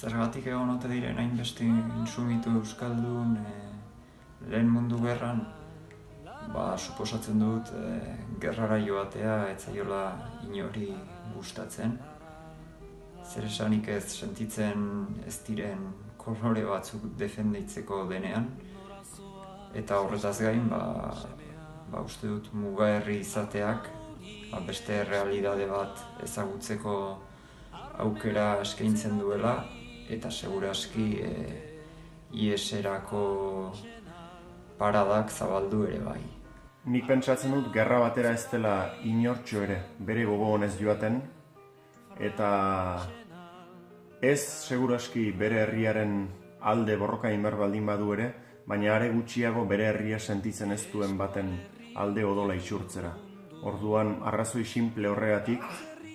Zergatik egon ote diren hainbeste intsumitu euskaldun lehen mundu gerran, suposatzen dut gerrara joatea ez zaiola inori gustatzen. Zer esanik ez sentitzen ez diren kolore batzuk defenditzeko denean, eta horretaz gain, uste dut mugaherri izateak beste realidade bat ezagutzeko aukera eskaintzen duela, eta seguraski ieserako paradak zabaldu ere bai. Nik pentsatzen dut gerra batera ez dela inortxo ere bere gogo honez joaten, eta ez seguraski bere herriaren alde borroka inbar baldin badu ere, baina are gutxiago bere herria sentitzen ez duen baten alde odola isurtzera. Orduan, arrazoi simple horregatik,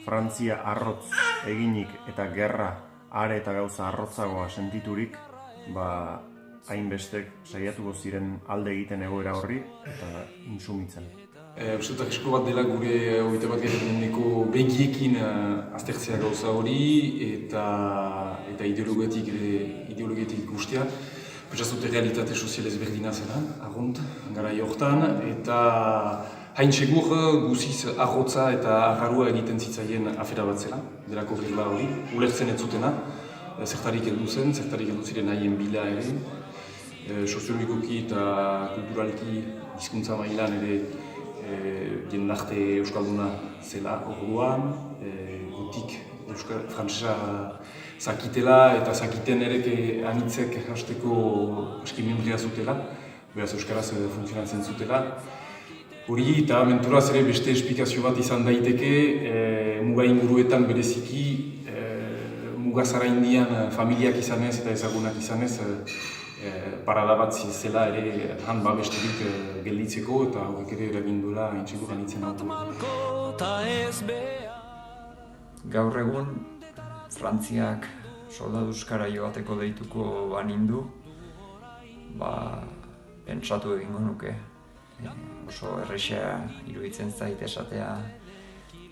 Frantzia arrotz eginik eta gerra are eta gauza arrotzagoa sentiturik, hainbestek saiatuko ziren alde egiten egoera horri eta intsumitzen. Uste esko bat dela gure 21. begiekin aztertzea gauza hori eta ideologietik guztia. Pentsazute realitate sozial ezberdina zela, arrunt, garai hortan, eta hain segur guziz arrotza eta arrarua egiten zitzaien afera bat zela, delako gerla hori, ulertzen ez zutena, zertarik heldu zen, zertarik heldu ziren haien bila ere, soziologikoki eta kulturalki hizkuntza mailan ere jendarte euskalduna zela orduan, gotik frantsesa zakitela eta zakiten ere anitzek hasteko aski membria zutela, beraz euskaraz funtzionatzen zutela. Hori eta menturaz ere beste esplikazio bat izan daiteke, muga inguruetan bereziki mugazara indian familiak izanez eta ezagunak izanez, parada bat zela ere han babesterik gelditzeko eta horrek ere eraginduela intxeko ganitzen hau. Gaur egun, Frantziak soldaduskara joateko deituko banindu, pentsatu egingo nuke. Oso errexea iruditzen zait esatea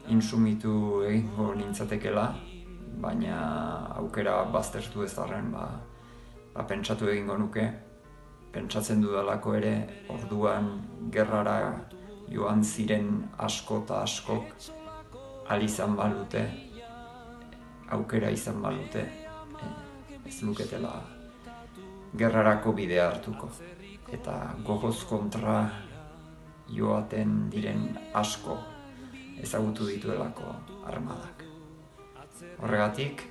intsumitu egingo nintzatekela, baina aukera baztertu ez arren, pentsatu egingo nuke. Pentsatzen dudalako ere, orduan gerrara joan ziren asko eta askok izan balute, aukera izan balute, ez luketela gerrarako bidea hartuko. Eta gogoz kontra joaten diren asko ezagutu dituelako armadak. Horregatik,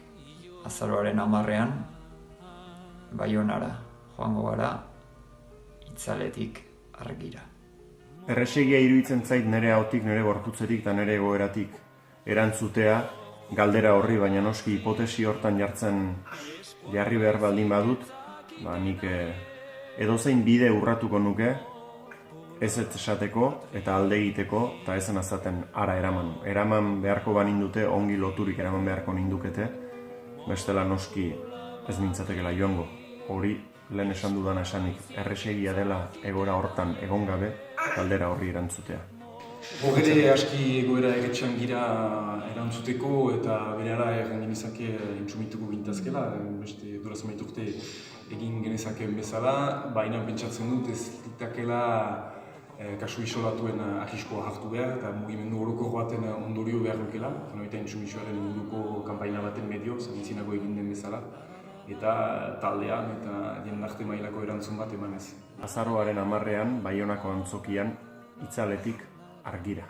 azaroaren 10ean, Baionara joango gara, itzaletik argira. Erresegia iruditzen zait nire ahotik, nire gorputzetik eta nire egoeratik erantzutea galdera horri, baina noski hipotesi hortan jarri behar baldin badut, nik edozein bide urratuko nuke, ez esateko eta alde egiteko, eta ezen azaten ara eraman. Eraman beharko banindute, ongi loturik eraman beharko nindukete, bestela noski ez nintzatekela joango. Hori lehen esan dudana esanik, erresegia dela egora hortan egon gabe, galdera horri erantzutea. Horre aski egoera egetxean gira erantzuteko eta berehala egin genezake intsumituko gintazkela, beste duraz urte egin genezakeen bezala, baina pentsatzen dut ez ditakela kasu isolatuen ahiskoa hartu behar eta mugimendu orokor baten ondorio behar dukela, eta intsumisioaren munduko kanpaina baten medio, zabitzinago egin den bezala, eta taldean eta jendarte mailako erantzun bat emanez. Azaroaren 10ean, Baionako antzokian, itzaletik argira.